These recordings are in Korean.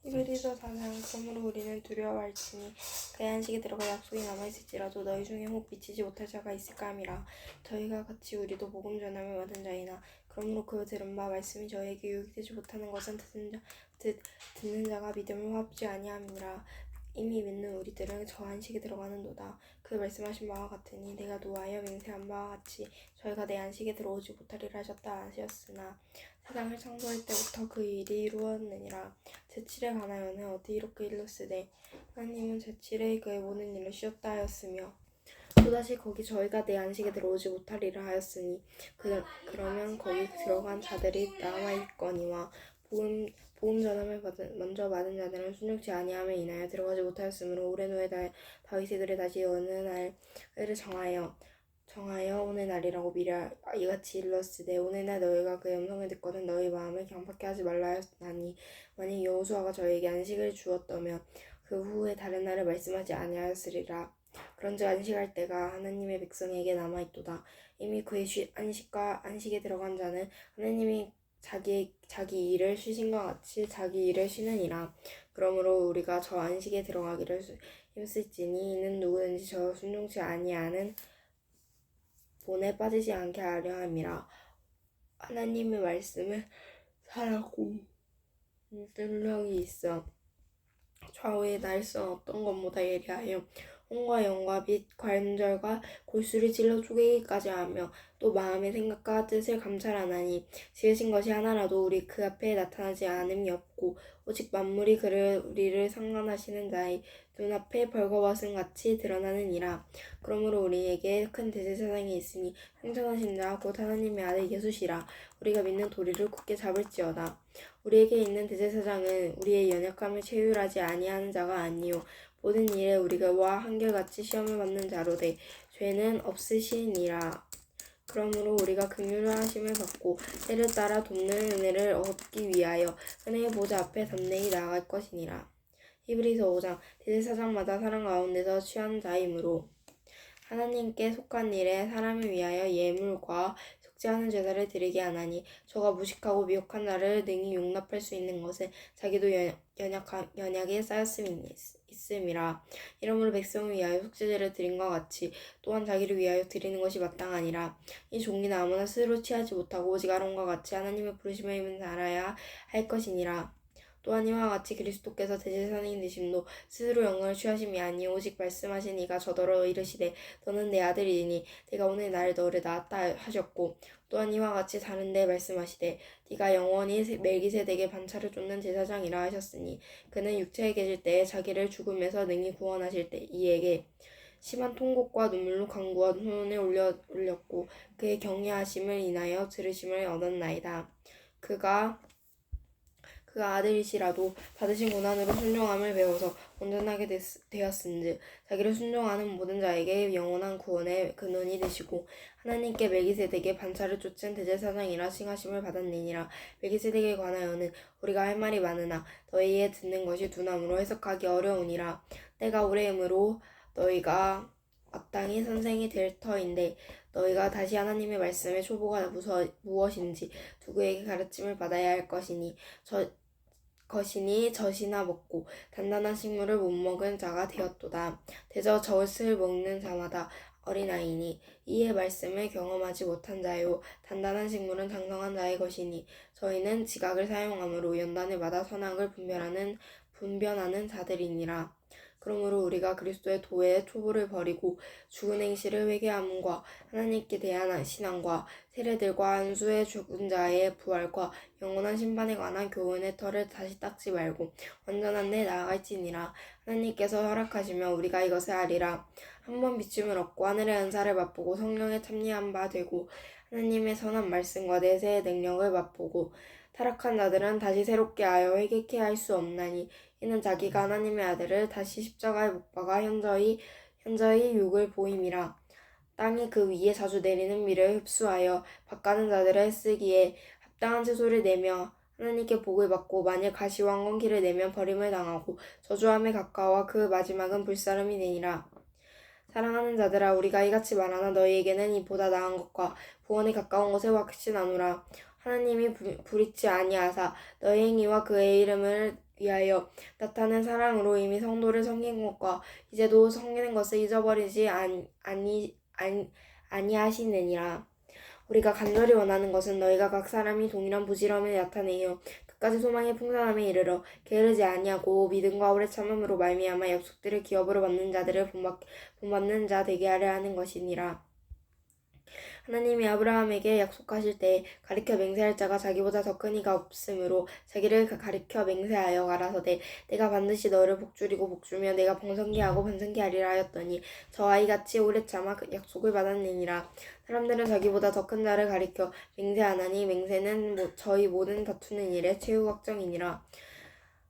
히브리서 4장. 그러므로 우리는 두려워할지니 그의 안식에 들어가 약속이 남아있을지라도 너희 중에 혹 미치지 못할 자가 있을까 함이라. 저희가 같이 우리도 복음 전함을 받은 자이나 그러므로 그 들은 바 말씀이 저희에게 유익이 되지 못하는 것은 듣는 자가 믿음을 화합지 아니함이라. 이미 믿는 우리들은 저 안식에 들어가는도다. 그 말씀하신 바와 같으니 내가 노하여 맹세한 바와 같이 저희가 내 안식에 들어오지 못하리라 하셨다 하셨으나 세상을 창조할 때부터 그 일이 이루었느니라. 제7에 관하여는 어디 이렇게 일렀으되 하나님은 제7에 그의 모든 일을 쉬었다 하였으며 또다시 거기 저희가 내 안식에 들어오지 못하리라 하였으니 그러면 거기 들어간 자들이 남아있거니와 복음 전함을 먼저 받은 자들은 순종치 아니함에 인하여 들어가지 못하였으므로 오랜 후에 다윗의 글에 다시 어느 날을 정하여 오늘 날이라고 미리 이같이 일렀으되 오늘날 너희가 그의 음성을 듣거든 너희 마음을 강팍케 하지 말라 하였나니 만일 여호수아가 저희에게 안식을 주었다면 그 후에 다른 날을 말씀하지 아니하였으리라. 그런즉 안식할 때가 하나님의 백성에게 남아있도다. 이미 그의 안식에 들어간 자는 하나님이 자기 일을 쉬신 것 같이 자기 일을 쉬느니라. 그러므로 우리가 저 안식에 들어가기를 힘쓸지니 이는 누구든지 저 순종치 아니하는 본에 빠지지 않게 하려 함이라. 하나님의 말씀은 살았고 생명이 있어 좌우의 날선 어떤 것보다 예리하여 홍과 영과 빛 관절과 골수를 찔러 쪼개기까지 하며 또 마음의 생각과 뜻을 감찰하나니 지으신 것이 하나라도 우리 그 앞에 나타나지 않음이 없고 오직 만물이 우리를 상관하시는 자의 눈앞에 벌거벗은 같이 드러나느니라. 그러므로 우리에게 큰 대제사장이 있으니 승천하신 자 곧 하나님의 아들 예수시라. 우리가 믿는 도리를 굳게 잡을지어다. 우리에게 있는 대제사장은 우리의 연약함을 체휼하지 아니하는 자가 아니요 모든 일에 우리와 한결같이 시험을 받는 자로되 죄는 없으시니라. 그러므로 우리가 긍휼을 하심을 받고 때를 따라 돕는 은혜를 얻기 위하여 은혜의 보좌 앞에 담대히 나아갈 것이니라. 히브리서 5장. 대제사장마다 사람 가운데서 취한 자이므로 하나님께 속한 일에 사람을 위하여 예물과 속죄하는 제사를 드리게 하나니 저가 무식하고 미혹한 자를 능히 용납할 수 있는 것은 자기도 연약에 있음이라. 이러므로 백성을 위하여 속죄제를 드린 것 같이 또한 자기를 위하여 드리는 것이 마땅하니라. 이 종이나 아무나 스스로 취하지 못하고 오직 아론과 같이 하나님의 부르심을 입은 자라야 할 것이니라. 또한 이와 같이 그리스도께서 대제사장이 되심도 스스로 영광을 취하심이 아니요 오직 말씀하신 이가 저더러 이르시되 너는 내 아들이니 내가 오늘 너를 낳았다 하셨고 또한 이와 같이 다른 데 말씀하시되 네가 영원히 멜기세덱의 반차를 쫓는 제사장이라 하셨으니 그는 육체에 계실 때에 자기를 죽음에서 능히 구원하실 때 이에게 심한 통곡과 눈물로 간구와 손을 올렸고 그의 경외하심을 인하여 들으심을 얻었나이다. 그가 아들이시라도 받으신 고난으로 순종함을 배워서 온전하게 되었은즉 자기를 순종하는 모든 자에게 영원한 구원의 근원이 되시고 하나님께 멜기세덱의 반차를 쫓은 대제사장이라 칭하심을 받았느니라. 멜기세덱에 관하여는 우리가 할 말이 많으나 너희의 듣는 것이 둔함으로 해석하기 어려우니라. 때가 오래음으로 너희가 마땅히 선생이 될 터인데 너희가 다시 하나님의 말씀의 초보가 무엇인지 누구에게 가르침을 받아야 할 것이니 젖이나 먹고 단단한 식물을 못 먹은 자가 되었도다. 대저 젖을 먹는 자마다 어린아이니 이의 말씀을 경험하지 못한 자요 단단한 식물은 장성한 자의 것이니 저희는 지각을 사용함으로 연단을 받아 선악을 분별하는 자들이니라. 그러므로 우리가 그리스도의 도의 초보를 버리고 죽은 행실을 회개함과 하나님께 대한 신앙과 세례들과 안수의 죽은 자의 부활과 영원한 심판에 관한 교훈의 털을 다시 닦지 말고 완전한 데 나아갈지니라. 하나님께서 허락하시면 우리가 이것을 하리라. 한번 비춤을 얻고 하늘의 은사를 맛보고 성령에 참여한 바 되고 하나님의 선한 말씀과 내세의 능력을 맛보고 타락한 자들은 다시 새롭게 하여 회개케 할 수 없나니 이는 자기가 하나님의 아들을 다시 십자가에 못 박아 현저히 욕을 보임이라. 땅이 그 위에 자주 내리는 비를 흡수하여 밭가는 자들을 쓰기에 합당한 채소를 내며 하나님께 복을 받고 만일 가시와 엉겅퀴를 내면 버림을 당하고 저주함에 가까워 그 마지막은 불사름이 되니라. 사랑하는 자들아 우리가 이같이 말하나 너희에게는 이보다 나은 것과 구원에 가까운 것을 확신하노라. 하나님이 불의치 아니하사 너의 행위와 그의 이름을 위하여 나타낸 사랑으로 이미 성도를 섬긴 것과 이제도 섬기는 것을 잊어버리지 아니하시느니라. 우리가 간절히 원하는 것은 너희가 각 사람이 동일한 부지런함을 나타내어 끝까지 소망의 풍성함에 이르러 게으르지 아니하고 믿음과 오래 참음으로 말미암아 약속들을 기업으로 받는 자들을 본받는 자 되게 하려 하는 것이니라. 하나님이 아브라함에게 약속하실 때 가리켜 맹세할 자가 자기보다 더 큰 이가 없으므로 자기를 가리켜 맹세하여 가라사대 내가 반드시 너를 복주리고 복주며 내가 번성케 하고 번성케 하리라 하였더니 저 아이같이 오래 참아 그 약속을 받았느니라. 사람들은 자기보다 더 큰 자를 가리켜 맹세하나니 맹세는 저희 모든 다투는 일의 최후 확정이니라.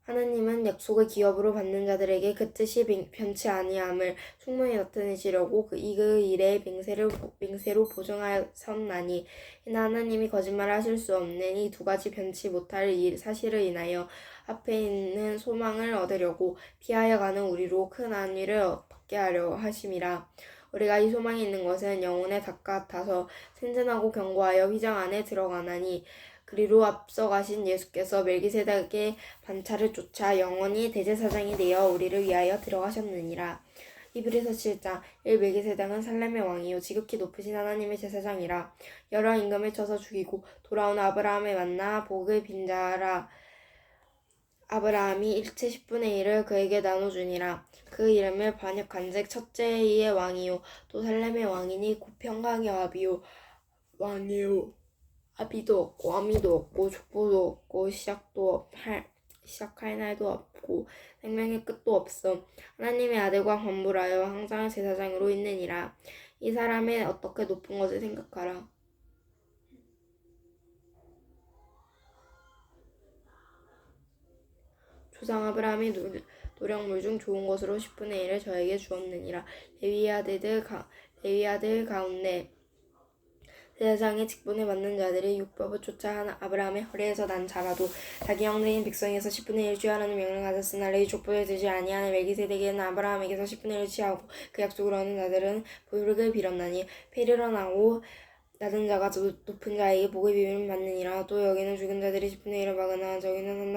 하나님은 약속을 기업으로 받는 자들에게 그 뜻이 변치 아니함을 충분히 나타내시려고 그 일의 맹세로 보증하셨나니 이는 하나님이 거짓말을 하실 수 없는 이 두 가지 변치 못할 사실을 인하여 앞에 있는 소망을 얻으려고 피하여 가는 우리로 큰 안위를 얻게 하려 하심이라. 우리가 이 소망이 있는 것은 영혼의 닭 같아서 생전하고 견고하여 휘장 안에 들어가나니 그리로 앞서 가신 예수께서 멜기세덱의 반차를 쫓아 영원히 대제사장이 되어 우리를 위하여 들어가셨느니라. 이브리서 7장 1 멜기세덱은 살렘의 왕이요 지극히 높으신 하나님의 제사장이라. 여러 임금을 쳐서 죽이고 돌아온 아브라함을 만나 복을 빈자라. 아브라함이 일체 10분의 1을 그에게 나눠주니라. 그 이름을 번역한즉 첫째의 왕이요 또 살렘의 왕이니 곧 평강의 왕이요 아비도 없고 어미도 없고 족보도 없고 시작할 날도 없고 생명의 끝도 없음. 하나님의 아들과 관불하여 항상 제사장으로 있느니라. 이 사람의 어떻게 높은 것을 생각하라. 조상 아브라함이 노력물 중 좋은 것으로 10분의 1을 저에게 주었느니라. 레위 아들 가운데 제사장의 직분을 맡는 자들이 율법을 쫓아 아브라함의 허리에서 난 자라도 자기 형제인 백성에서 10분의 1을 취하라는 명령을 가졌으나 레위 족보에 들지 아니하는 멜기세덱에는 아브라함에게서 10분의 1을 취하고 그 약속을 얻는 자들은 복을 빌었나니 폐를 나고 낮은 자가 높은 자에게 복의 비밀을 받느니라. 또 여기는 죽은 자들이 10분의 1을 받으나 저기는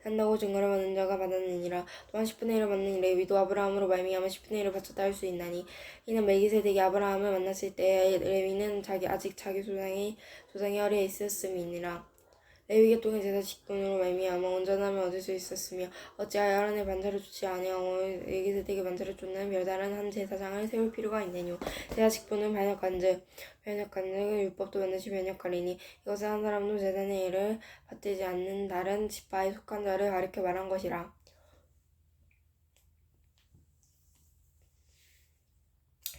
산다고 증거를 받는 자가 받았느니라. 또한 10분의 1을 받는 레위도 아브라함으로 말미암아 10분의 1을 바쳤다 할 수 있나니 이는 멜기세덱이 아브라함을 만났을 때에 레위는 아직 자기 조상의 허리에 있었음이니라. 레위 계통의 제사 직분으로 말미암아 온전함을 얻을 수 있었으며 어찌하여 아론의 반차를 쫓지 아니하고 멜기세덱의 반차를 쫓는 별다른 한 제사장을 세울 필요가 있느뇨. 제사 직분은 변역한즉 율법도 반드시 변역하리니 이것은 한 사람도 제단의 일을 받들지 않는 다른 지파에 속한 자를 가리켜 말한 것이라.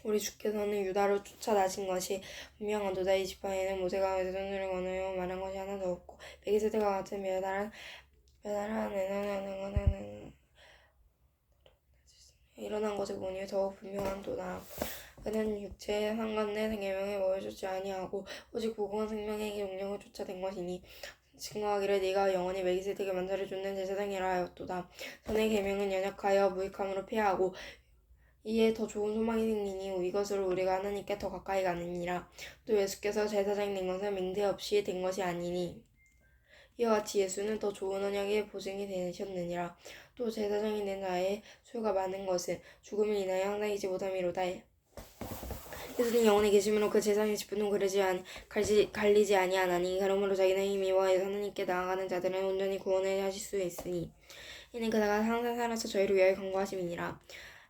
우리 주께서는 유다로 쫓아나신 것이 분명하도다. 이 지파에는 모세가 외손들을 건너여 말한 것이 하나도 없고 멜기세덱과 같은 별다른 일어난 것을 보니 더욱 분명한도다. 그는 육체의 상관내 계명에 모여주지 아니하고 오직 무궁한 생명의 영령을 쫓아낸 것이니 증거하기를 네가 영원히 멜기세덱의 만차를 쫓는 제사장이라 하였도다. 전의 계명은 연약하여 무익함으로 폐하고 이에 더 좋은 소망이 생기니 이것으로 우리가 하나님께 더 가까이 가느니라. 또 예수께서 제사장이 된 것은 맹세 없이 된 것이 아니니 이와 같이 예수는 더 좋은 언약의 보증이 되셨느니라. 또 제사장이 된 자의 수가 많은 것은 죽음을 인하여 항상 잊지 못함이로다. 예수는 영원히 계심으로 그 제사장의 직분은 갈리지 아니하나니 그러므로 자기는 힘이와 하나님께 나아가는 자들은 온전히 구원을 하실 수 있으니 이는 그다가 항상 살아서 저희를 위하여 간구하심이니라.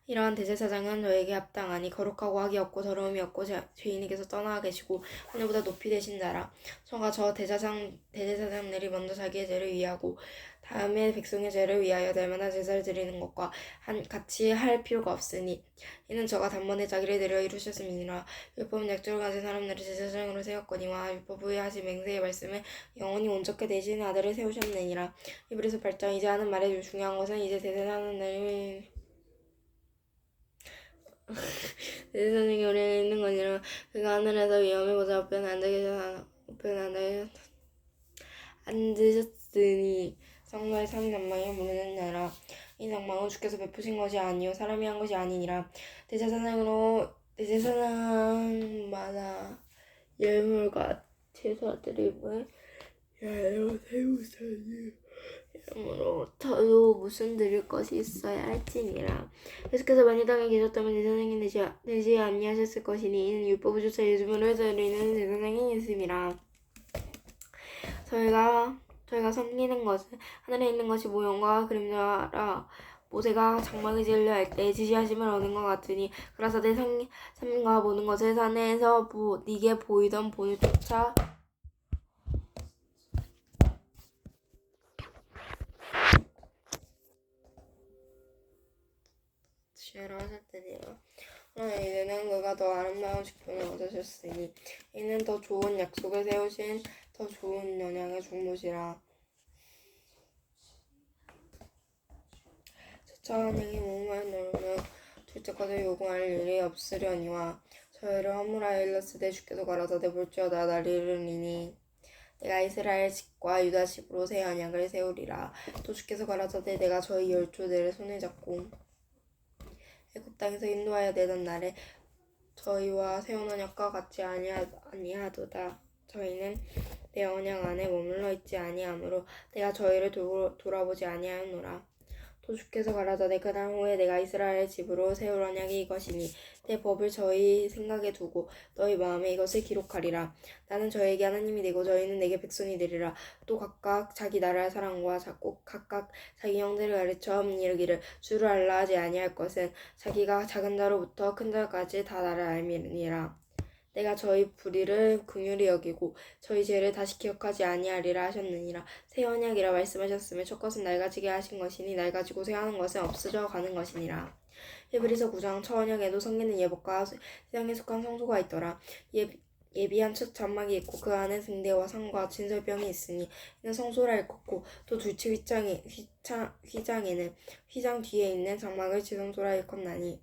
이러한 대제사장은 저에게 합당하니 거룩하고 악이 없고 더러움이 없고 죄인에게서 떠나 계시고 하늘보다 높이 되신 자라. 저가 저 대제사장들이 먼저 자기의 죄를 위하고 다음에 백성의 죄를 위하여 날마다 제사를 드리는 것과 같이 할 필요가 없으니 이는 저가 단번에 자기를 내려 이루셨음이니라. 율법은 약조를 가진 사람들을 제사장으로 세웠거니와 율법의 하신 맹세의 말씀을 영원히 온전케 되시는 아들을 세우셨느니라. 이브리서 8장 이제 하는 말에 중요한 것은 이제 대제사장은 대제사장이 우리에 있는 거니라. 그가 하늘에서 위엄을 보자 우편에 앉으셨으니 성도의 참 전망을 모르는 자라. 이 전망은 주께서 베푸신 것이 아니요 사람이 한 것이 아니니라. 대제사장마다 예물과 제사 드림을 야로 세우사니 이러므로 저도 무슨 드릴 것이 있어야 할지니라. 예수께서 만일 땅에 계셨다면 제사장이 되지 아니하셨을 것이니 이는 율법을 쫓아 예수님으로 드리는 제사장이 있음이라. 저희가 섬기는 것은 하늘에 있는 것이 모형과 그림자라. 모세가 장막을 지으려 할 때 지시하심을 얻은 것 같으니 가라사대 삼가 보는 것을 산에서 네게 보이던 본을 쫓아 지으라 하셨더니라. 그러나 이제는 그가 더 아름다운 직분을 얻으셨으니 이는 더 좋은 약속을 세우신 더 좋은 언약의 중보시라. 첫째 언약이 몸을 나누며 둘째까지 요구할 일이 없으려니와 저희를 허물하여 일렀으되 주께서 가라사대 볼지어다 날 이르리니 내가 이스라엘 집과 유다 집으로 새 언약을 세우리라. 또 주께서 가라사대 내가 저희 열조들의 손을 잡고 애굽 땅에서 인도하여 내던 날에 저희와 세운 언약과 같이 아니하도다. 저희는 내 언약 안에 머물러 있지 아니하므로 내가 저희를 돌아보지 아니하노라. 또 주께서 가라사대 그날 후에 내가 이스라엘 집으로 세울 언약이 이것이니 내 법을 저희 생각에 두고 너희 마음에 이것을 기록하리라. 나는 저희에게 하나님이 되고 저희는 내게 백성이 되리라. 또 각각 자기 나라의 사랑과 각각 자기 형제를 가르쳐 이르기를 주를 알라 하지 아니할 것은 자기가 작은 자로부터 큰 자까지 다 나를 알미니라. 내가 저희 불의를 긍휼히 여기고 저희 죄를 다시 기억하지 아니하리라 하셨느니라. 새 언약이라 말씀하셨으며 첫 것은 낡아지게 하신 것이니 낡아지고 쇠하는 것은 없어져 가는 것이니라. 히브리서 9장 첫 언약에도 성기는 예복과 세상에 속한 성소가 있더라. 예비한 첫 장막이 있고 그 안에 등대와 상과 진설병이 있으니 이는 성소라 일컫고 또 둘째 휘장에는 휘장 뒤에 있는 장막을 지성소라 일컫나니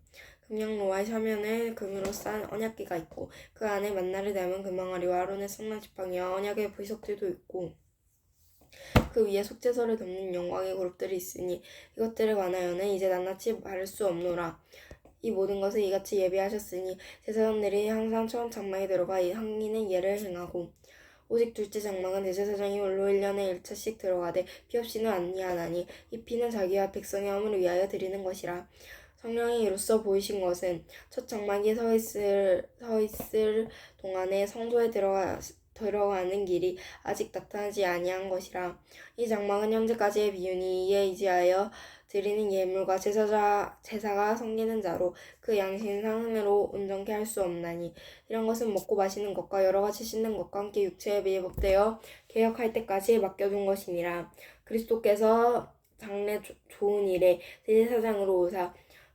금양로와 샤면을 금으로 싼 언약궤가 있고 그 안에 만나를 담은 금항아리와 아론의 성난 지팡이와 언약의 보석들도 있고 그 위에 속죄서를 덮는 영광의 그룹들이 있으니 이것들에 관하여는 이제 낱낱이 말할 수 없노라. 이 모든 것을 이같이 예비하셨으니 제사장들이 항상 처음 장막에 들어가 항이는 예를 행하고 오직 둘째 장막은 대제사장이 홀로 1년에 1차씩 들어가되 피 없이는 아니하나니 이 피는 자기와 백성의 허물을 위하여 드리는 것이라. 성령이 이로써 보이신 것은 첫 장막이 서 있을 동안에 성소에 들어가는 길이 아직 나타나지 아니한 것이라. 이 장막은 현재까지의 비유니 이에 의지하여 드리는 예물과 제사가 섬기는 자로 그 양심상 흠으로 온전케 할 수 없나니 이런 것은 먹고 마시는 것과 여러 가지 씻는 것과 함께 육체에 미흡되어 개혁할 때까지 맡겨둔 것이니라. 그리스도께서 장래 좋은 일에 대제사장으로 오사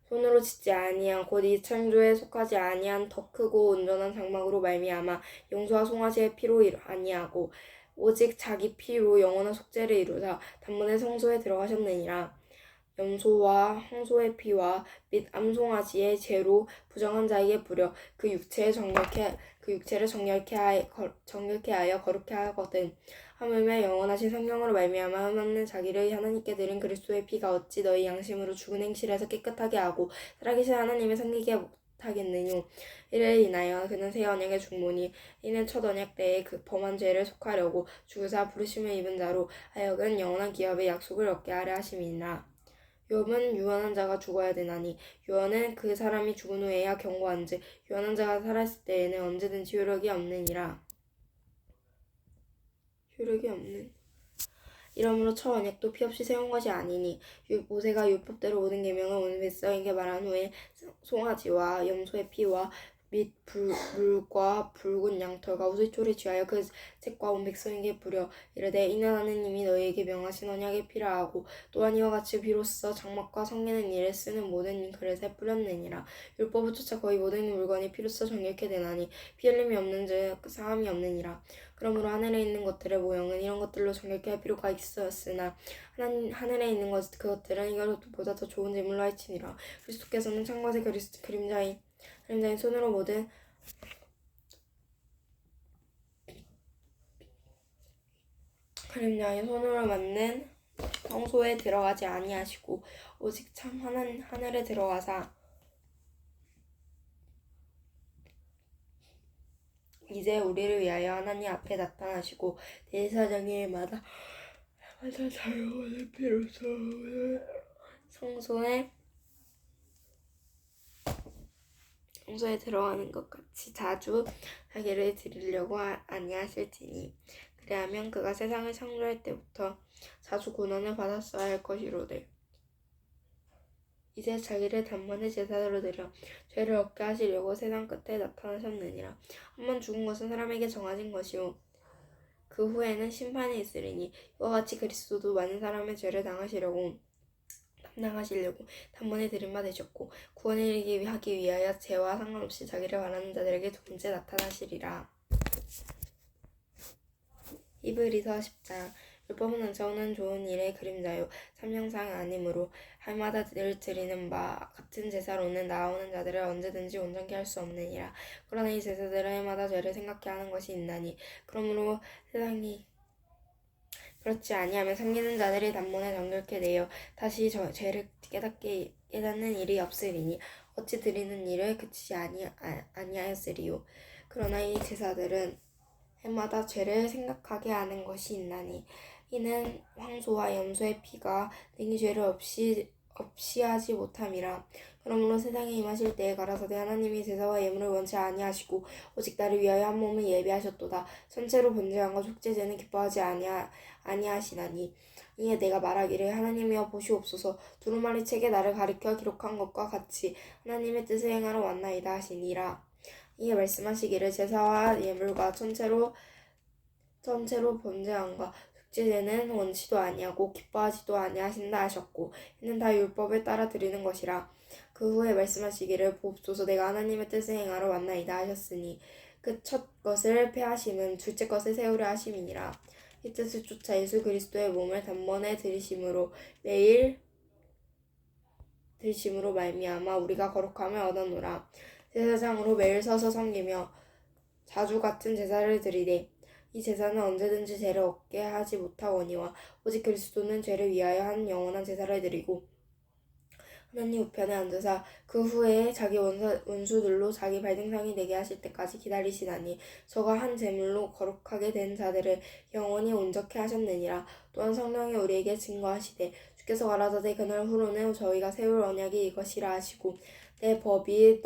손으로 짓지 아니한 곧 이 창조에 속하지 아니한 더 크고 온전한 장막으로 말미암아 용서와 송아지의 피로 아니하고 오직 자기 피로 영원한 속죄를 이루사 단번에 성소에 들어가셨느니라. 염소와 황소의 피와 및 암송아지의 죄로 부정한 자에게 부려 그 육체를 정결케 하여 거룩케 하거든. 하물며 영원하신 성령으로 말미암아 흠없는 자기를 하나님께 드린 그리스도의 피가 어찌 너희 양심으로 죽은 행실에서 깨끗하게 하고 살아계신 하나님을 섬기게 못하겠느뇨. 이를 인하여 그는 새 언약의 중보니 이는 첫 언약 때에 그 범한 죄를 속하려고 주사 부르심을 입은 자로 하여금 영원한 기업의 약속을 얻게 하려 하심이니라. 욥은 유언한 자가 죽어야 되나니 유언은 그 사람이 죽은 후에야 경고한즉 유언한 자가 살았을 때에는 언제든지 효력이 없느니라. 이러므로 첫 언약도 피 없이 세운 것이 아니니 모세가 율법대로 모든 계명을 온 백성에게 말한 후에 송아지와 염소의 피와 및 물과 붉은 양털과 우슬초를 취하여 그 색과 온 백성에게 부려 이르되 이는 하느님이 너희에게 명하신 언약의 피라 하고 또한 이와 같이 비로소 장막과 섬기는 일에 쓰는 모든 그릇에 뿌렸느니라. 율법을 쫓아 거의 모든 물건이 피로써 정결케 되나니 피 흘림이 없는즉 상함이 없느니라. 그러므로 하늘에 있는 것들의 모형은 이런 것들로 정결케 할 필요가 있었으나 하늘에 있는 그것들은 이것보다 더 좋은 제물로 할지니라. 그리스도께서는 창것의 그림자인 손으로 만든 성소에 들어가지 아니하시고 오직 참 하늘에 들어가사 이제 우리를 위하여 하나님 앞에 나타나시고 대제사장에마다 자유원을 비로소 성소에 들어가는 것 같이 자주 자기를 드리려고 아니하실지니 그리하면 그가 세상을 창조할 때부터 자주 고난을 받았어야 할 것이로되 이제 자기를 단번에 제사로 드려 죄를 얻게 하시려고 세상 끝에 나타나셨느니라. 한번 죽은 것은 사람에게 정하진 것이요 그 후에는 심판이 있으리니 이와 같이 그리스도도 많은 사람의 죄를 담당하시려고 단번에 들인 바 되셨고 구원에 이르게 하기 위하여 죄와 상관없이 자기를 바라는 자들에게 두 번째 나타나시리라. 히브리서 10장 율법은 얹혀오는 좋은 일의 그림자요 삼형상 아니므로 할마다 늘 드리는 바 같은 제사로는 나아오는 자들을 언제든지 온전케 할 수 없느니라. 그러나 이 제사들은 해마다 죄를 생각케 하는 것이 있나니 그러므로 세상이 그렇지 아니하면 섬기는 자들이 단번에 정결케 되어 다시 죄를 깨닫는 일이 없으리니 어찌 드리는 일을 그치지 아니하였으리요. 그러나 이 제사들은 해마다 죄를 생각하게 하는 것이 있나니 이는 황소와 염소의 피가 능히 죄를 없이 하지 못함이라. 그러므로 세상에 임하실 때에 가라사대 하나님이 제사와 예물을 원치 아니하시고 오직 나를 위하여 한 몸을 예비하셨도다. 전체로 번제함과 속죄제는 기뻐하지 아니하시나니 이에 내가 말하기를 하나님이여 보시옵소서 두루마리 책에 나를 가리켜 기록한 것과 같이 하나님의 뜻을 행하러 왔나이다 하시니라. 이에 말씀하시기를 제사와 예물과 전체로 번제함과 속죄제는 원치도 아니하고 기뻐하지도 아니하신다 하셨고 이는 다 율법을 따라 드리는 것이라. 그 후에 말씀하시기를 보옵소서 내가 하나님의 뜻을 행하러 왔나이다 하셨으니 그 첫 것을 폐하심은 둘째 것을 세우려 하심이니라. 이 뜻을 쫓아 예수 그리스도의 몸을 단번에 들이심으로 말미암아 우리가 거룩함을 얻었노라. 제사장으로 매일 서서 섬기며 자주 같은 제사를 드리되 이 제사는 언제든지 죄를 얻게 하지 못하거니와 오직 그리스도는 죄를 위하여 한 영원한 제사를 드리고 하나님 우편에 앉으사 그 후에 자기 원수들로 자기 발등상이 되게 하실 때까지 기다리시나니 저가 한 제물로 거룩하게 된 자들을 영원히 온전케 하셨느니라. 또한 성령이 우리에게 증거하시되 주께서 가라사대 그날 후로는 저희가 세울 언약이 이것이라 하시고 내 법이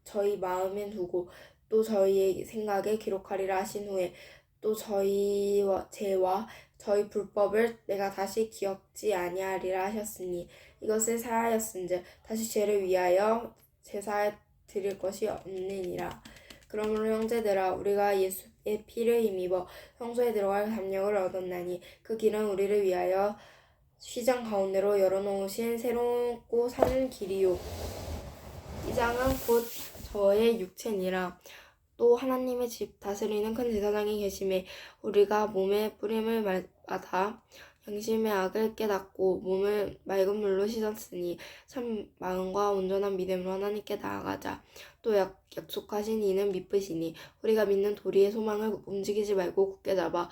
저희 마음에 두고 또 저희의 생각에 기록하리라 하신 후에 또 저희와 죄와 저희 불법을 내가 다시 기억지 아니하리라 하셨으니 이것을 사하였은즉 다시 죄를 위하여 제사에 드릴 것이 없느니라. 그러므로 형제들아 우리가 예수의 피를 힘입어 성소에 들어갈 담력을 얻었나니 그 길은 우리를 위하여 휘장 가운데로 열어놓으신 새롭고 산 길이요 이 장은 곧 저의 육체니라. 또 하나님의 집 다스리는 큰 제사장이 계심에 우리가 몸에 뿌림을 받아 양심의 악을 깨닫고 몸을 맑은 물로 씻었으니 참 마음과 온전한 믿음으로 하나님께 나아가자. 또 약속하신 이는 믿으시니 우리가 믿는 도리의 소망을 움직이지 말고 굳게 잡아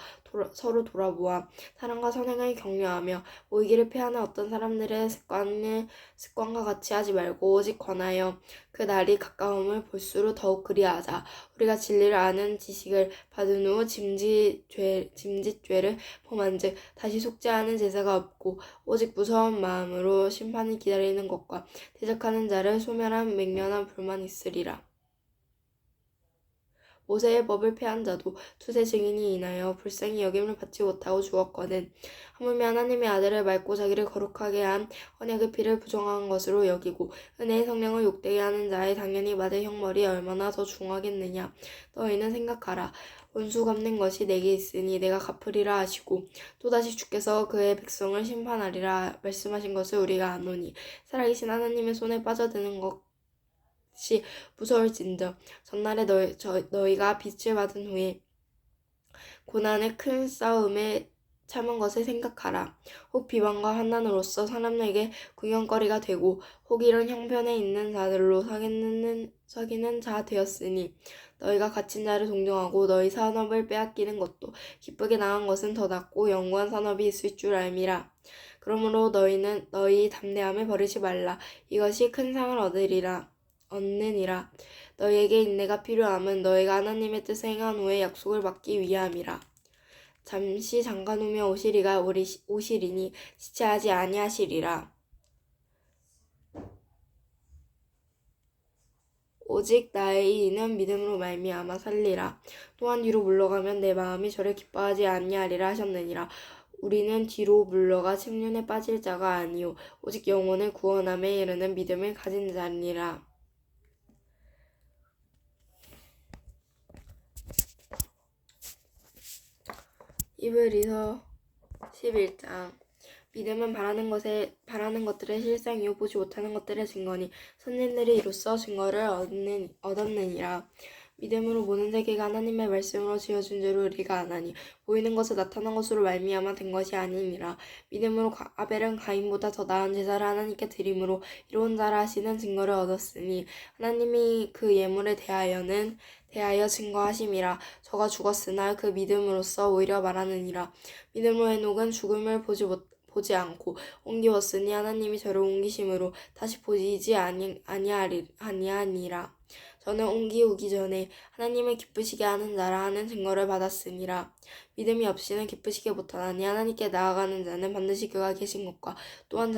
서로 돌아보아 사랑과 선행을 격려하며 모이기를 피하는 어떤 사람들의 습관과 같이 하지 말고 오직 권하여 그 날이 가까움을 볼수록 더욱 그리하자. 우리가 진리를 아는 지식을 받은 후 짐짓죄를 범한즉 다시 속죄하는 제사가 없고 오직 무서운 마음으로 심판을 기다리는 것과 대적하는 자를 소멸한 맹렬한 불만 있으리라. 모세의 법을 폐한 자도 두세 증인이 인하여 불쌍히 여김을 받지 못하고 죽었거든. 하물며 하나님의 아들을 맑고 자기를 거룩하게 한 언약의 피를 부정한 것으로 여기고 은혜의 성령을 욕되게 하는 자의 당연히 받을 형벌이 얼마나 더 중하겠느냐. 너희는 생각하라. 원수 갚는 것이 내게 있으니 내가 갚으리라 하시고 또다시 주께서 그의 백성을 심판하리라 말씀하신 것을 우리가 아노니 살아계신 하나님의 손에 빠져드는 것이 무서울진저 전날에 너희가 빛을 받은 후에 고난의 큰 싸움에 참은 것을 생각하라. 혹 비방과 환난으로써 사람에게 구경거리가 되고 혹 이런 형편에 있는 자들로 사귀는 자 되었으니 너희가 갇힌 자를 동정하고 너희 산업을 빼앗기는 것도 기쁘게 나은 것은 더 낫고 영구한 산업이 있을 줄 알미라. 그러므로 너희 담대함을 버리지 말라. 이것이 큰 상을 얻느니라. 너희에게 인내가 필요함은 너희가 하나님의 뜻을 행한 후에 약속을 받기 위함이라. 잠시 잠깐 후면 오시리니 지체하지 아니하시리라. 오직 나의 이는 믿음으로 말미암아 살리라. 또한 뒤로 물러가면 내 마음이 저를 기뻐하지 아니하리라 하셨느니라. 우리는 뒤로 물러가 침륜에 빠질 자가 아니요 오직 영혼을 구원함에 이르는 믿음을 가진 자니라. 이브리서 11장. 믿음은 바라는 것들의 실상이요 보지 못하는 것들의 증거니 선진들이 이로써 증거를 얻었느니라. 믿음으로 모든 세계가 하나님의 말씀으로 지어준 줄 우리가 아나니 보이는 것을 나타난 것으로 말미암아 된 것이 아니니라. 믿음으로 아벨은 가인보다 더 나은 제사를 하나님께 드림으로 이로운 자라 하시는 증거를 얻었으니 하나님이 그 예물에 대하여 증거하심이라. 저가 죽었으나 그 믿음으로써 오히려 말하느니라. 믿음으로 헤녹은 죽음을 보지 않고 옮기웠으니 하나님이 저를 옮기심으로 다시 보이지 아니하니라. 저는 옮기우기 전에 하나님을 기쁘시게 하는 자라 하는 증거를 받았으니라. 믿음이 없이는 기쁘시게 못하나니 하나님께 나아가는 자는 반드시 그가 계신 것과 또한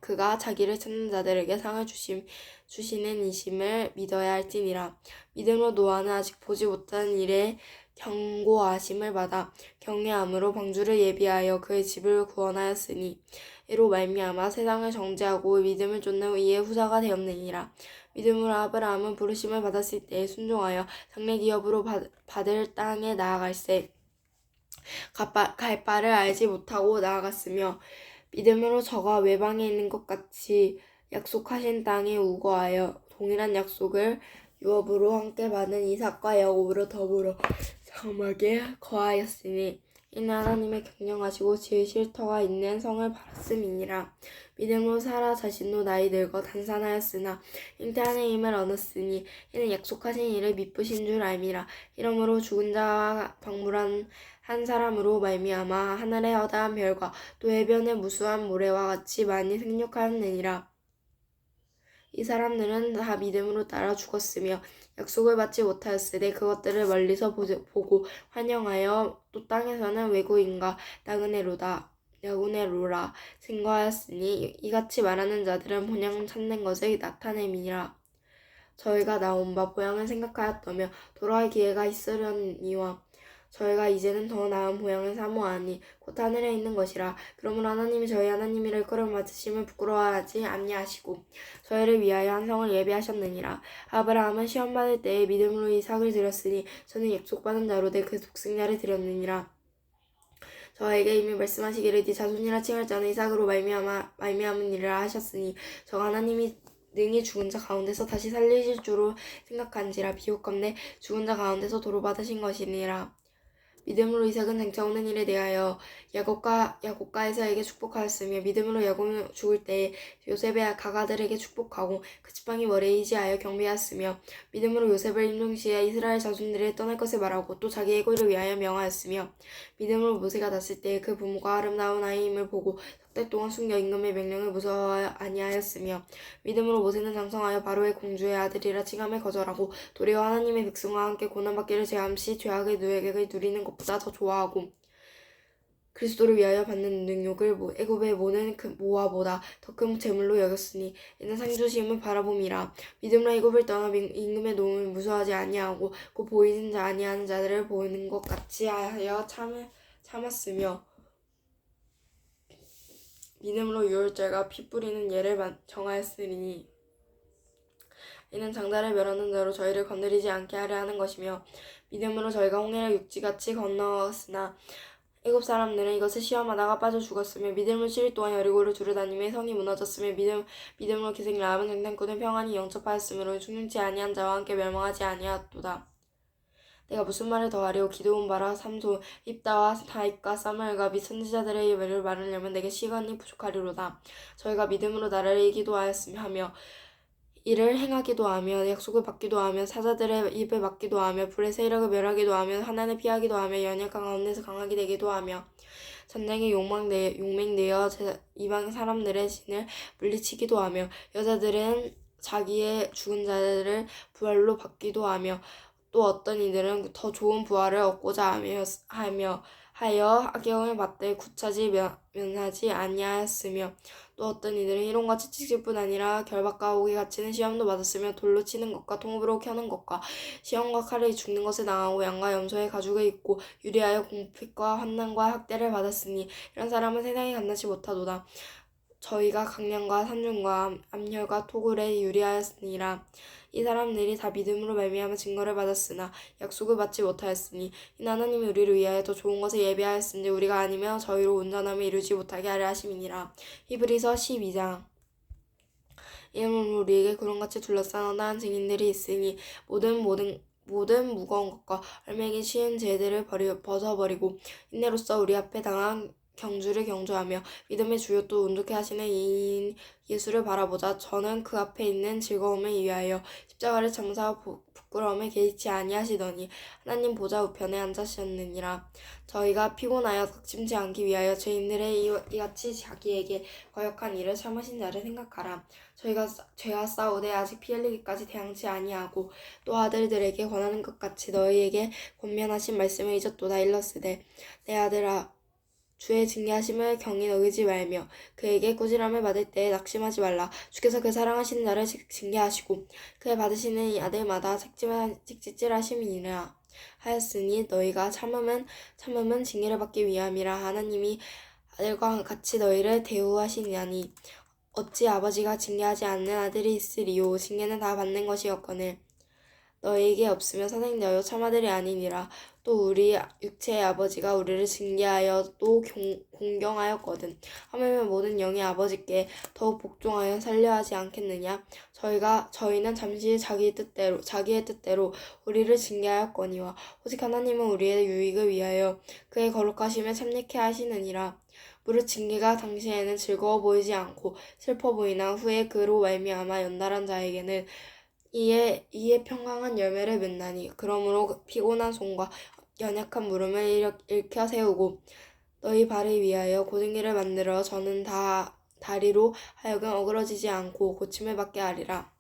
그가 자기를 찾는 자들에게 상을 주시는 이심을 믿어야 할지니라. 믿음으로 노아는 아직 보지 못한 일에 경고하심을 받아 경외함으로 방주를 예비하여 그의 집을 구원하였으니 이로 말미암아 세상을 정죄하고 믿음을 쫓는 이의 후사가 되었느니라. 믿음으로 아브라함은 부르심을 받았을 때에 순종하여 장래 기업으로 받을 땅에 나아갈새 갈 바를 알지 못하고 나아갔으며 믿음으로 저가 외방에 있는 것 같이 약속하신 땅에 우거하여 동일한 약속을 유업으로 함께 받은 이삭과 야곱으로 더불어 사막에 거하였으니 이는 하나님의 경영하시고 지으실 터가 있는 성을 바랐음이니라. 믿음으로 사라 자신도 나이 늙어 단산하였으나 잉태한의 힘을 얻었으니 이는 약속하신 이를 미쁘신 줄 알미라. 이러므로 죽은 자와 방불한 한 사람으로 말미암아 하늘의 허다한 별과 또 해변의 무수한 모래와 같이 많이 생육하였느니라. 이 사람들은 다 믿음으로 따라 죽었으며 약속을 받지 못하였으되 그것들을 멀리서 보고 환영하여 또 땅에서는 외국인과 나그네로라 증거하였으니 이같이 말하는 자들은 본향 찾는 것을 나타냄이니라. 저희가 나온 바 보양을 생각하였다며 돌아갈 기회가 있으려니와 저희가 이제는 더 나은 보양을 사모하니 곧 하늘에 있는 것이라. 그러므로 하나님이 저희 하나님이라 일컬음 맡으심을 부끄러워하지 아니하시고 저희를 위하여 한 성을 예비하셨느니라. 아브라함은 시험받을 때에 믿음으로 이삭을 드렸으니 저는 약속받은 자로 내 그 독생자를 드렸느니라. 저에게 이미 말씀하시기를 네 자손이라 칭할 자는 이삭으로 말미암으니라 하셨으니 저가 하나님이 능히 죽은 자 가운데서 다시 살리실 줄로 생각한지라. 비옥컨대 죽은 자 가운데서 도로 받으신 것이니라. 믿음으로 이삭은 장차 오는 일에 대하여 야곱과 에사에게 축복하였으며 믿음으로 야곱은 죽을 때에 요셉의 가가들에게 축복하고 그 지팡이 머리에 의지하여 경배하였으며 믿음으로 요셉을 임종시에 이스라엘 자손들이 떠날 것을 말하고 또 자기의 골을 위하여 명하였으며 믿음으로 모세가 났을 때에 그 부모가 아름다운 아이임을 보고 석 달 동안 숨겨 임금의 명령을 무서워 아니하였으며 믿음으로 모세는 장성하여 바로의 공주의 아들이라 칭함을 거절하고 도리어 하나님의 백성과 함께 고난받기를 제함시 죄악의 누에게 누리는 것보다 더 좋아하고 그리스도를 위하여 받는 능욕을 애굽에 모는 그 모아보다 더 큰 재물로 여겼으니 이는 상주심을 바라봄이라. 믿음으로 애굽을 떠나 임금의 노움을 무서워하지 아니하고 곧 보이는 자 아니하는 자들을 보이는 것 같이 하여 참았으며 믿음으로 유월절과 피 뿌리는 예를 정하였으니 이는 장자를 멸하는 자로 저희를 건드리지 않게 하려 하는 것이며 믿음으로 저희가 홍해를 육지같이 건너었으나 애굽 사람들은 이것을 시험하다가 빠져 죽었으며 믿음으로 7일 동안 여리고를 두루다니며 성이 무너졌으며 믿음으로 기생 라합은 장단꾼을 평안히 영접하였으므로 죽는지 아니한 자와 함께 멸망하지 아니하였도다. 내가 무슨 말을 더하리오. 기드온 바라 삼손 입다와 다윗과 사무엘과 및 선지자들의 예배를 말하려면 내게 시간이 부족하리로다. 저희가 믿음으로 나라를 이기도 하며 이를 행하기도 하며 약속을 받기도 하며 사자들의 입을 막기도 하며 불의 세력을 멸하기도 하며 환난을 피하기도 하며 연약한 가운데서 강하게 되기도 하며 전쟁에 용맹되어 이방 사람들의 신을 물리치기도 하며 여자들은 자기의 죽은 자들을 부활로 받기도 하며 또 어떤 이들은 더 좋은 부활을 얻고자 하여 악영을 받되 구차지 면하지 아니하였으며 또 어떤 이들은 이론과 채찍질뿐 아니라 결박과 옥에 갇히는 시험도 받았으며 돌로 치는 것과 통으로 켜는 것과 시험과 칼에 죽는 것을 당하고 양과 염소의 가죽을 입고 유리하여 공핍과 환난과 학대를 받았으니 이런 사람은 세상에 감당치 못하도다. 저희가 강량과 산중과 암혈과 토굴에 유리하였으니라. 이 사람들이 다 믿음으로 말미암아 증거를 받았으나 약속을 받지 못하였으니 이는 하나님이 우리를 위하여 더 좋은 것을 예비하였은지 우리가 아니면 저희로 온전함을 이루지 못하게 하려 하심이니라. 히브리서 12장. 이러므로 우리에게 구름같이 둘러싼 언다한 증인들이 있으니 모든 무거운 것과 얼매기 쉬운 죄들을 벗어버리고 인내로써 우리 앞에 당한 경주를 경주하며 믿음의 주요 또 온전케 하시는 이인 예수를 바라보자. 저는 그 앞에 있는 즐거움을 위하여 십자가를 참사하고 부끄러움에 개의치 아니하시더니 하나님 보좌 우편에 앉으셨느니라. 저희가 피곤하여 닥침지 않기 위하여 죄인들의 이같이 자기에게 거역한 일을 참으신 자를 생각하라. 저희가 죄와 싸우되 아직 피 흘리기까지 대항치 아니하고 또 아들들에게 권하는 것 같이 너희에게 권면하신 말씀을 잊었도다. 일러스되 내 아들아 주의 징계하심을 경히 어기지 말며 그에게 꾸지람을 받을 때에 낙심하지 말라. 주께서 그 사랑하시는 자를 징계하시고 그의 받으시는 이 아들마다 책짓질하심이니라 하였으니 너희가 참음은 징계를 받기 위함이라. 하나님이 아들과 같이 너희를 대우하시냐니 어찌 아버지가 징계하지 않는 아들이 있으리요. 징계는 다 받는 것이었거늘 너희에게 없으며 선생되어 참아들이 아니니라. 또 우리 육체의 아버지가 우리를 징계하여 또 공경하였거든. 하물며 모든 영의 아버지께 더욱 복종하여 살려 하지 않겠느냐. 저희는 잠시 자기의 뜻대로 우리를 징계하였거니와 오직 하나님은 우리의 유익을 위하여 그의 거룩하심을 참여케 하시느니라. 무릇 징계가 당시에는 즐거워 보이지 않고 슬퍼 보이나 후에 그로 말미암아 연달한 자에게는 이에 평강한 열매를 맺나니 그러므로 피곤한 손과 연약한 무릎을 일으켜 세우고 너희 발을 위하여 곧은 길을 만들어 저는 다리로 하여금 어그러지지 않고 고침을 받게 하리라.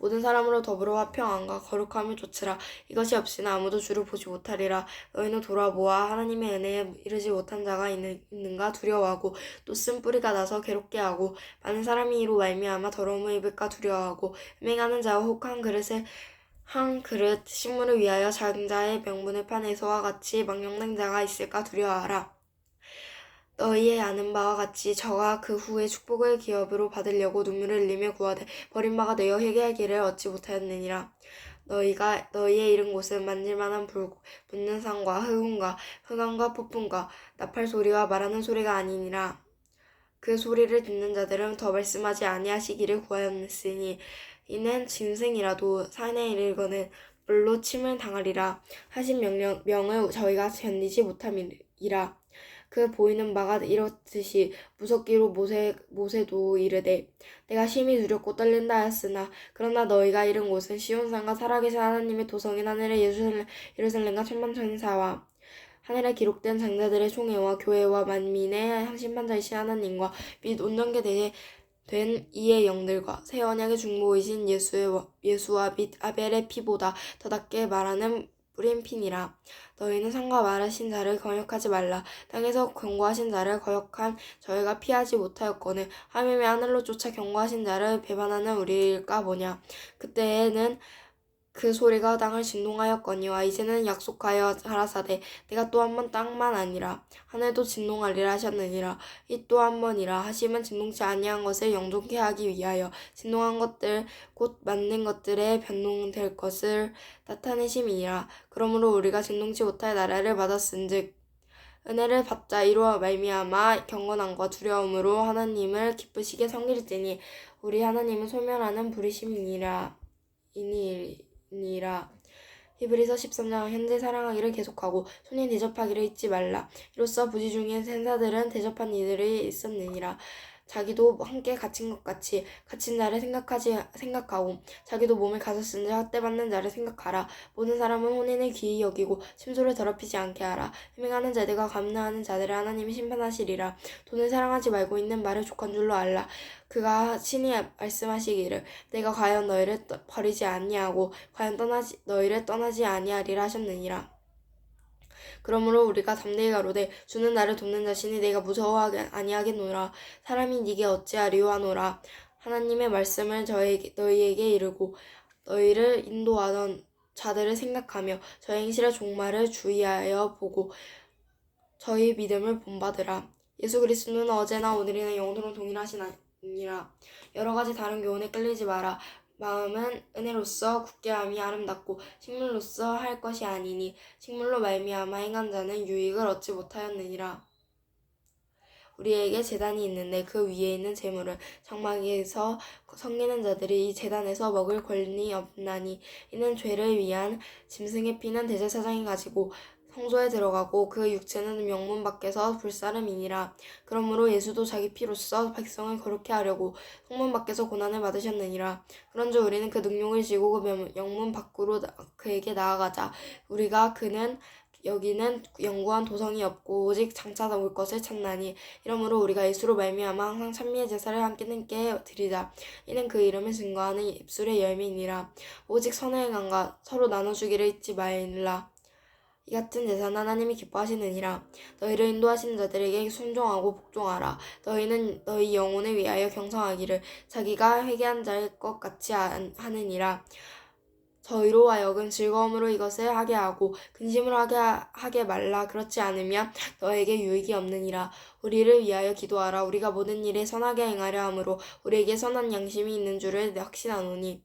모든 사람으로 더불어 화평함과 거룩함을 좇으라. 이것이 없이는 아무도 주를 보지 못하리라. 너희는 돌아보아 하나님의 은혜에 이르지 못한 자가 있는가 두려워하고 또 쓴 뿌리가 나서 괴롭게 하고 많은 사람이 이로 말미암아 더러움을 입을까 두려워하고 음행하는 자와 혹한 한 그릇 식물을 위하여 장자의 명분을 판 에서와 같이 망령된 자가 있을까 두려워하라. 너희의 아는 바와 같이 저가 그 후에 축복을 기업으로 받으려고 눈물을 흘리며 구하되 버림받아 되어 회개할 길을 얻지 못하였느니라. 너희의 이른 곳은 만질만한 붙는 산과 흑운과 흑암과 폭풍과 나팔 소리와 말하는 소리가 아니니라. 그 소리를 듣는 자들은 더 말씀하지 아니하시기를 구하였으니 이는 짐승이라도 산에 이르거든 물로 침을 당하리라 하신 명을 저희가 견디지 못함이라. 그 보이는 바가 이렇듯이 무섭기로 모세도 이르되 내가 심히 두렵고 떨린다 하였으나 그러나 너희가 이른 곳은 시온산과 살아계신 하나님의 도성인 하늘의 예루살렘과 천만천사와 하늘에 기록된 장자들의 총회와 교회와 만민의 심판자이신 하나님과 및 온전케 된 이의 영들과 새 언약의 중보이신 예수와 및 아벨의 피보다 더 낫게 말하는 뿌린 피니라. 너희는 상과 말하신 자를 거역하지 말라. 땅에서 경고하신 자를 거역한 저희가 피하지 못하였거늘 하물며 하늘로 쫓아 경고하신 자를 배반하는 우리일까 보냐. 그때에는 그 소리가 땅을 진동하였거니와 이제는 약속하여 가라사대 내가 또 한 번 땅만 아니라 하늘도 진동하리라 하셨느니라. 이 또 한 번이라 하심은 진동치 아니한 것을 영존케 하기 위하여 진동한 것들 곧 만든 것들에 변동될 것을 나타내심이니라. 그러므로 우리가 진동치 못할 나라를 받았은즉 은혜를 받자. 이로 말미암아 경건함과 두려움으로 하나님을 기쁘시게 섬길지니 우리 하나님은 소멸하는 부르심이니라. 히브리서 13장. 현재 사랑하기를 계속하고 손이 대접하기를 잊지 말라. 이로써 부지 중에 센사들은 대접한 이들이 있었느니라. 자기도 함께 갇힌 것 같이 갇힌 자를 생각하고 자기도 몸을 가졌은지 학대받는 자를 생각하라. 모든 사람은 혼인을 귀히 여기고 침소를 더럽히지 않게 하라. 흠행하는 자들과 감나하는 자들을 하나님이 심판하시리라. 돈을 사랑하지 말고 있는 말을 족한 줄로 알라. 그가 친히 말씀하시기를 내가 과연 너희를 버리지 아니하고 과연 너희를 떠나지 아니하리라 하셨느니라. 그러므로 우리가 담대히 가로되 주는 나를 돕는 자신이 내가 무서워하게 아니하겠노라. 사람이 네게 어찌하리요 하노라. 하나님의 말씀을 너희에게 이르고 너희를 인도하던 자들을 생각하며 저희 행실의 종말을 주의하여 보고 저희 믿음을 본받으라. 예수 그리스도는 어제나 오늘이나 영원토록 동일하시니라. 여러 가지 다른 교훈에 끌리지 마라. 마음은 은혜로서 굳게함이 아름답고 식물로서 할 것이 아니니 식물로 말미암아 행한 자는 유익을 얻지 못하였느니라. 우리에게 제단이 있는데 그 위에 있는 제물은 장막에서 섬기는 자들이 이 제단에서 먹을 권리 없나니 이는 죄를 위한 짐승의 피는 대제사장이 가지고 성소에 들어가고 그 육체는 명문 밖에서 불사름이니라. 그러므로 예수도 자기 피로써 백성을 거룩케 하려고 성문 밖에서 고난을 받으셨느니라. 그런즉 우리는 그 능력을 지고 그 영문 밖으로 그에게 나아가자. 우리가 그는 여기는 영구한 도성이 없고 오직 장차 올 것을 찾나니 이러므로 우리가 예수로 말미암아 항상 찬미의 제사를 함께 드리자. 이는 그 이름을 증거하는 입술의 열매이니라. 오직 선을 행함과 서로 나눠주기를 잊지 말라. 이 같은 제사는 하나님이 기뻐하시느니라. 너희를 인도하시는 자들에게 순종하고 복종하라. 너희는 너희 영혼을 위하여 경성하기를 자기가 회개한 자일 것 같이 하느니라. 저희로 하여금 즐거움으로 이것을 하게 하고 근심으로 하게 말라. 그렇지 않으면 너에게 유익이 없느니라. 우리를 위하여 기도하라. 우리가 모든 일에 선하게 행하려 함으로 우리에게 선한 양심이 있는 줄을 확신하노니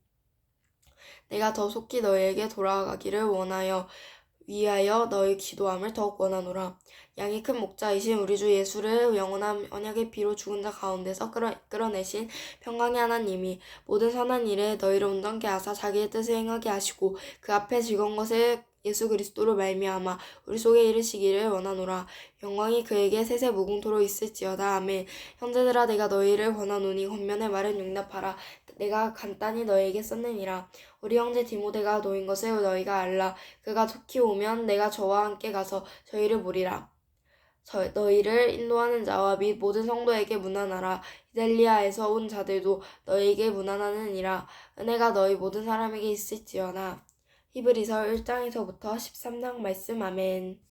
내가 더 속히 너희에게 돌아가기를 위하여 너희 기도함을 더욱 원하노라. 양이 큰 목자이신 우리 주 예수를 영원한 언약의 피로 죽은 자 가운데서 끌어내신 평강의 하나님이 모든 선한 일에 너희를 온전케 하사 자기의 뜻을 행하게 하시고 그 앞에 즐거운 것을 예수 그리스도로 말미암아 우리 속에 이르시기를 원하노라. 영광이 그에게 세세 무궁토록 있을지어다. 아멘. 형제들아 내가 너희를 권하노니 권면의 말은 용납하라. 내가 간단히 너희에게 썼느니라. 우리 형제 디모데가 놓인 것을 너희가 알라. 그가 속히 오면 내가 저와 함께 가서 저희를 보리라. 너희를 인도하는 자와 및 모든 성도에게 문안하라. 이달리아에서 온 자들도 너희에게 문안하느니라. 은혜가 너희 모든 사람에게 있을지어다. 히브리서 1장에서부터 13장 말씀. 아멘.